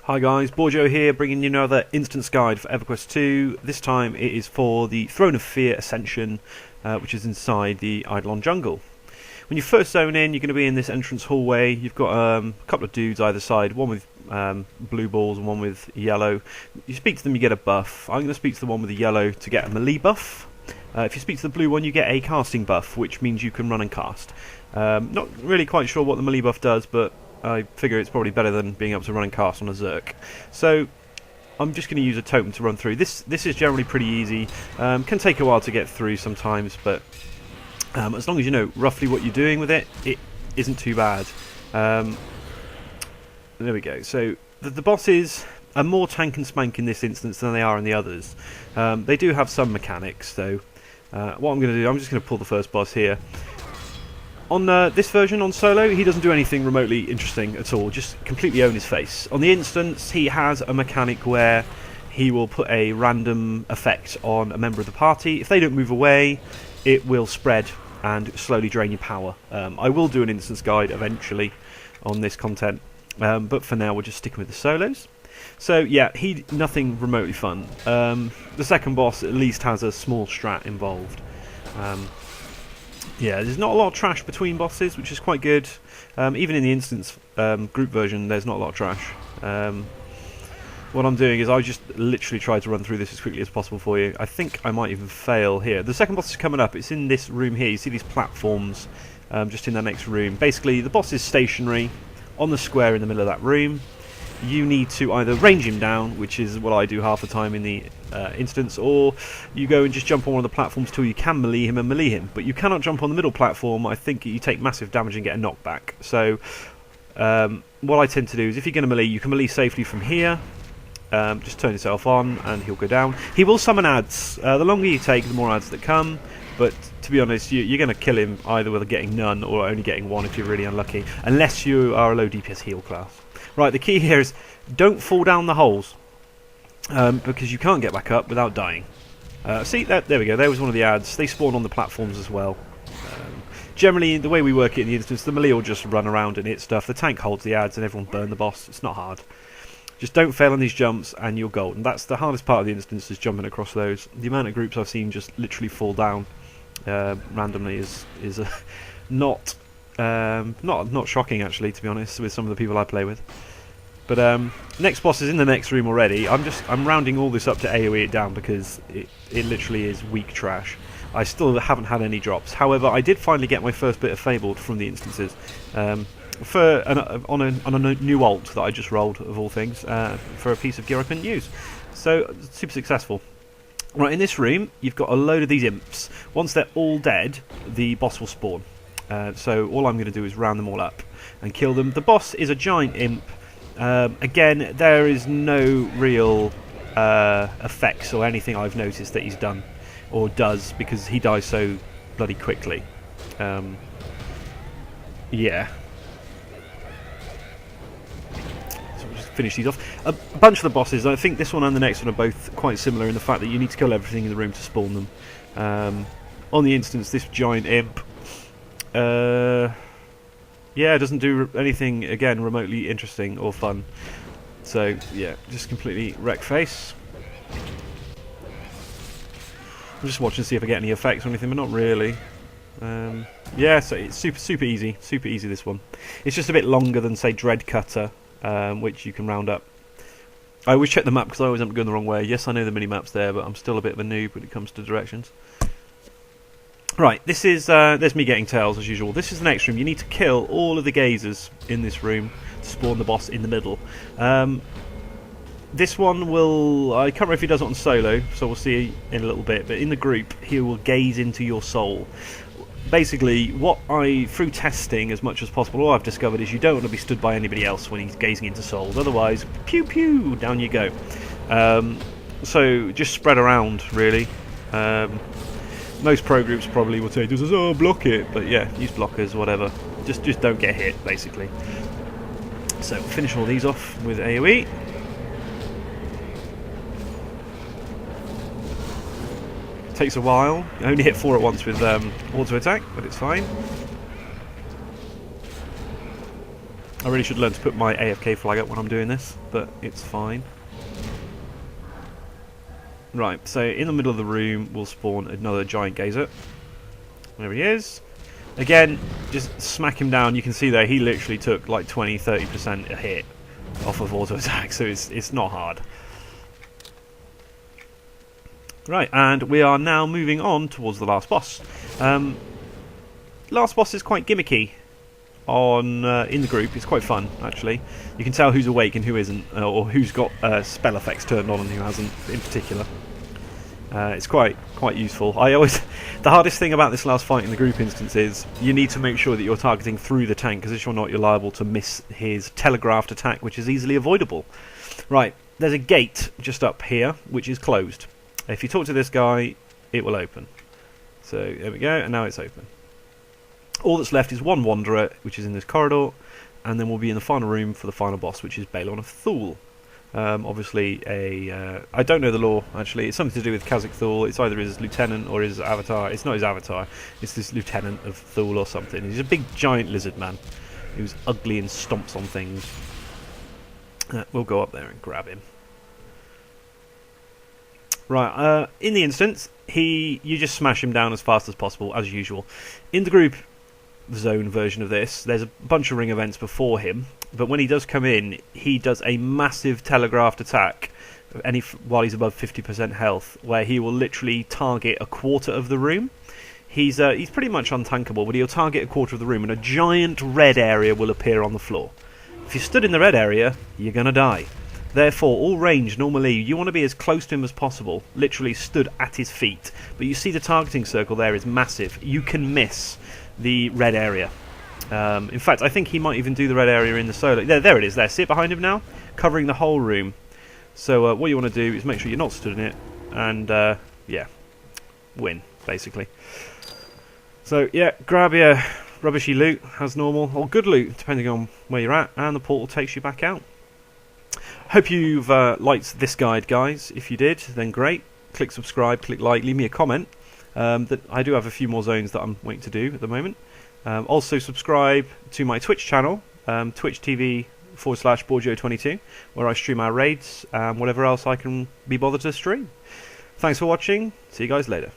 Hi guys, Borjo here, bringing you another instance guide for Everquest 2. This time it is for the Throne of Fear Ascension, which is inside the Eidolon jungle. When you first zone in, you're going to be in this entrance hallway. You've got a couple of dudes either side, one with blue balls and one with yellow. You speak to them, you get a buff. I'm going to speak to the one with the yellow to get a melee buff. If you speak to the blue one, you get a casting buff, which means you can run and cast. Not really quite sure what the melee buff does, but I figure it's probably better than being able to run and cast on a Zerk. So I'm just going to use a totem to run through. This is generally pretty easy. Can take a while to get through sometimes, but as long as you know roughly what you're doing with it, it isn't too bad. There we go. So the bosses are more tank and spank in this instance than they are in the others. They do have some mechanics, so what I'm going to do, I'm just going to pull the first boss here. On this version, on solo, he doesn't do anything remotely interesting at all, just completely own his face. On the instance, he has a mechanic where he will put a random effect on a member of the party. If they don't move away, it will spread and slowly drain your power. I will do an instance guide eventually on this content, but for now we're just sticking with the solos. So yeah, nothing remotely fun. The second boss at least has a small strat involved. Yeah, there's not a lot of trash between bosses, which is quite good. Even in the instance group version, there's not a lot of trash. What I'm doing is I just literally try to run through this as quickly as possible for you. I think I might even fail here. The second boss is coming up. It's in this room here. You see these platforms just in the next room. Basically, the boss is stationary on the square in the middle of that room. You need to either range him down, which is what I do half the time in the instance, or you go and just jump on one of the platforms till you can melee him and melee him. But you cannot jump on the middle platform. I think you take massive damage and get a knockback. So what I tend to do is if you're going to melee, you can melee safely from here. Just turn yourself on and he'll go down. He will summon adds. The longer you take, the more adds that come. But to be honest, you're going to kill him either with getting none or only getting one if you're really unlucky. Unless you are a low DPS heal class. Right, the key here is don't fall down the holes. Because you can't get back up without dying. See, there we go. There was one of the adds. They spawn on the platforms as well. Generally, the way we work it in the instance, the melee will just run around and hit stuff. The tank holds the adds and everyone burn the boss. It's not hard. Just don't fail on these jumps and you're golden. That's the hardest part of the instance, is jumping across those. The amount of groups I've seen just literally fall down randomly is not shocking, actually, to be honest, with some of the people I play with. But next boss is in the next room already. I'm rounding all this up to AoE it down because it literally is weak trash. I still haven't had any drops. However, I did finally get my first bit of Fabled from the instances on a new ult that I just rolled, of all things, for a piece of gear I couldn't use. So super successful. Right, in this room you've got a load of these imps. Once they're all dead, the boss will spawn. So all I'm going to do is round them all up and kill them. The boss is a giant imp. Again, there is no real effects or anything I've noticed that he's done or does, because he dies so bloody quickly. Yeah. So we'll just finish these off. A bunch of the bosses, I think this one and the next one are both quite similar in the fact that you need to kill everything in the room to spawn them. On the instance, this giant imp, yeah, it doesn't do anything, again, remotely interesting or fun. So, yeah, just completely wreck face. I'm just watching to see if I get any effects or anything, but not really. Yeah, so it's super easy. Super easy, this one. It's just a bit longer than, say, Dread Cutter, which you can round up. I always check the map because I always end up going the wrong way. Yes, I know the mini-map's there, but I'm still a bit of a noob when it comes to directions. Right, this is there's me getting tails as usual. This is the next room. You need to kill all of the gazers in this room to spawn the boss in the middle. This one will, I can't remember if he does it on solo, so we'll see in a little bit, but in the group he will gaze into your soul. Basically, through testing as much as possible, all I've discovered is you don't want to be stood by anybody else when he's gazing into souls, otherwise, pew pew, down you go. So just spread around, really. Most pro groups probably will say, oh, block it, but yeah, use blockers, whatever. Just don't get hit, basically. So finish all these off with AoE. Takes a while. I only hit 4 at once with auto attack, but it's fine. I really should learn to put my AFK flag up when I'm doing this, but it's fine. Right, so in the middle of the room we'll spawn another giant gazer. There he is. Again, just smack him down. You can see there he literally took like 20-30% a hit off of auto attack, so it's not hard. Right, and we are now moving on towards the last boss. Last boss is quite gimmicky on in the group. It's quite fun, actually. You can tell who's awake and who isn't, or who's got spell effects turned on and who hasn't, in particular. It's quite useful. The hardest thing about this last fight in the group instance is you need to make sure that you're targeting through the tank, because if you're not, you're liable to miss his telegraphed attack, which is easily avoidable. Right, there's a gate just up here, which is closed. If you talk to this guy, it will open. So there we go, and now it's open. All that's left is one Wanderer, which is in this corridor, and then we'll be in the final room for the final boss, which is Balon of Thule. Obviously, I don't know the lore, actually. It's something to do with Kazakh Thule. It's either his lieutenant or his avatar. It's not his avatar. It's this lieutenant of Thule or something. He's a big, giant lizard man who's ugly and stomps on things. We'll go up there and grab him. Right, in the instance, you just smash him down as fast as possible, as usual. In the group zone version of this, there's a bunch of ring events before him, but when he does come in, he does a massive telegraphed attack while he's above 50% health, where he will literally target a quarter of the room. He's pretty much untankable, but he'll target a quarter of the room, and a giant red area will appear on the floor. If you stood in the red area, you're gonna die. Therefore, all range, normally, you want to be as close to him as possible, literally stood at his feet. But you see the targeting circle there is massive. You can miss the red area. In fact, I think he might even do the red area in the solo. There it is, there. See it behind him now? Covering the whole room. So what you want to do is make sure you're not stood in it, and, yeah, win, basically. So, yeah, grab your rubbishy loot, as normal, or good loot, depending on where you're at, and the portal takes you back out. Hope you've liked this guide, guys. If you did, then great. Click subscribe, click like, leave me a comment. That I do have a few more zones that I'm waiting to do at the moment. Also subscribe to my Twitch channel, Twitch TV/Borgio22, where I stream our raids and whatever else I can be bothered to stream. Thanks for watching. See you guys later.